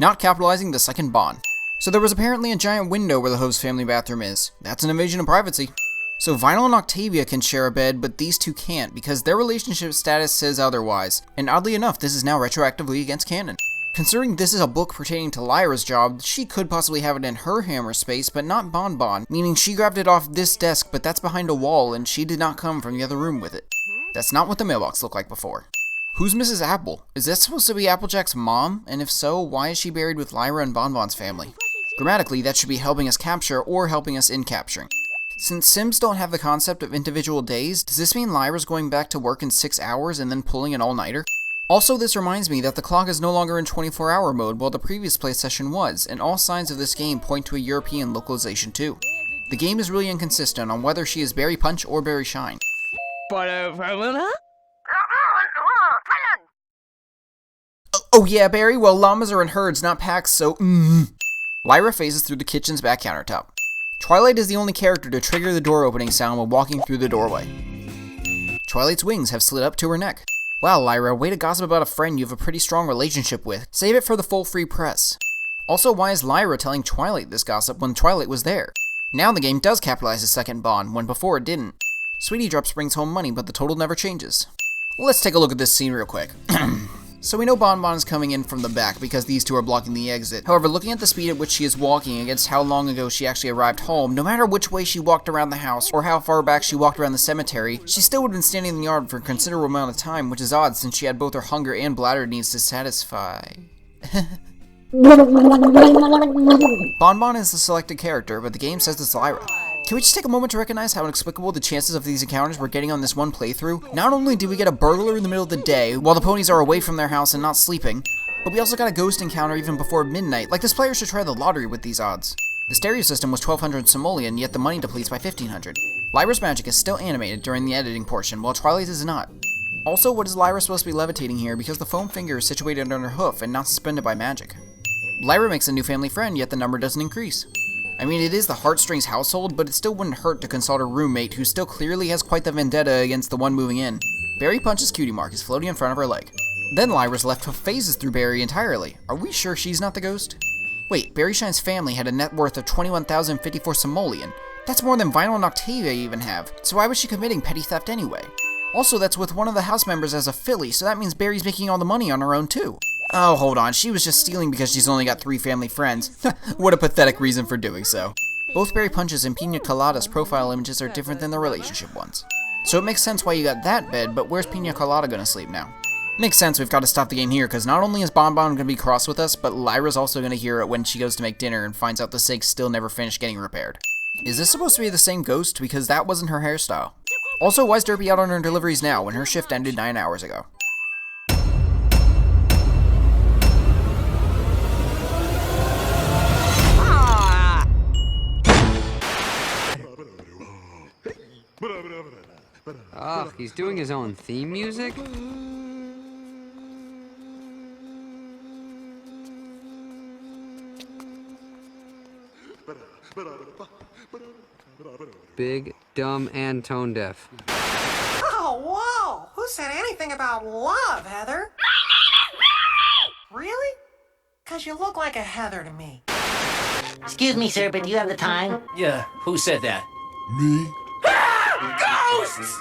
not capitalizing the second bond. So there was apparently a giant window where the host family bathroom is. That's an invasion of privacy. So Vinyl and Octavia can share a bed, but these two can't because their relationship status says otherwise. And oddly enough, this is now retroactively against canon. Considering this is a book pertaining to Lyra's job, she could possibly have it in her hammer space, but not Bon Bon, meaning she grabbed it off this desk, but that's behind a wall, and she did not come from the other room with it. That's not what the mailbox looked like before. Who's Mrs. Apple? Is that supposed to be Applejack's mom? And if so, why is she buried with Lyra and Bon Bon's family? Grammatically, that should be helping us capture or helping us in capturing. Since Sims don't have the concept of individual days, does this mean Lyra's going back to work in 6 hours and then pulling an all-nighter? Also, this reminds me that the clock is no longer in 24-hour mode while the previous play session was, and all signs of this game point to a European localization too. The game is really inconsistent on whether she is Berry Punch or Berry Shine. Oh yeah, Barry? Well, llamas are in herds, not packs, so Lyra phases through the kitchen's back countertop. Twilight is the only character to trigger the door opening sound while walking through the doorway. Twilight's wings have slid up to her neck. Wow, Lyra, way to gossip about a friend you have a pretty strong relationship with. Save it for the full free press. Also, why is Lyra telling Twilight this gossip when Twilight was there? Now the game does capitalize the second bond, when before it didn't. Sweetie Drops brings home money, but the total never changes. Let's take a look at this scene real quick. So we know Bon Bon is coming in from the back because these two are blocking the exit. However, looking at the speed at which she is walking against how long ago she actually arrived home, no matter which way she walked around the house or how far back she walked around the cemetery, she still would have been standing in the yard for a considerable amount of time, which is odd since she had both her hunger and bladder needs to satisfy. Bon Bon is the selected character, but the game says it's Lyra. Can we just take a moment to recognize how inexplicable the chances of these encounters we're getting on this one playthrough? Not only do we get a burglar in the middle of the day, while the ponies are away from their house and not sleeping, but we also got a ghost encounter even before midnight. Like, this player should try the lottery with these odds. The stereo system was 1200 simoleon, yet the money depletes by 1500. Lyra's magic is still animated during the editing portion, while Twilight's is not. Also, what is Lyra supposed to be levitating here because the foam finger is situated under her hoof and not suspended by magic? Lyra makes a new family friend, yet the number doesn't increase. I mean, it is the Heartstrings household, but it still wouldn't hurt to consult her roommate, who still clearly has quite the vendetta against the one moving in. Berry Punch's cutie mark is floating in front of her leg. Then Lyra's left hoof phases through Berry entirely. Are we sure she's not the ghost? Wait, Berry Shine's family had a net worth of 21,054 simoleon. That's more than Vinyl and Octavia even have, so why was she committing petty theft anyway? Also, that's with one of the house members as a filly, so that means Berry's making all the money on her own too. Oh, hold on, she was just stealing because she's only got 3 family friends. What a pathetic reason for doing so. Both Berry Punch's and Pina Colada's profile images are different than their relationship ones. So it makes sense why you got that bed, but where's Pina Colada gonna sleep now? Makes sense, we've got to stop the game here, because not only is Bon Bon gonna be cross with us, but Lyra's also gonna hear it when she goes to make dinner and finds out the sink's still never finished getting repaired. Is this supposed to be the same ghost? Because that wasn't her hairstyle. Also, why is Derpy out on her deliveries now when her shift ended 9 hours ago? Oh, he's doing his own theme music? Big, dumb, and tone deaf. Oh, whoa! Who said anything about love, Heather? Really? 'Cause you look like a Heather to me. Excuse me, sir, but do you have the time? Yeah, who said that? Me? Ghosts!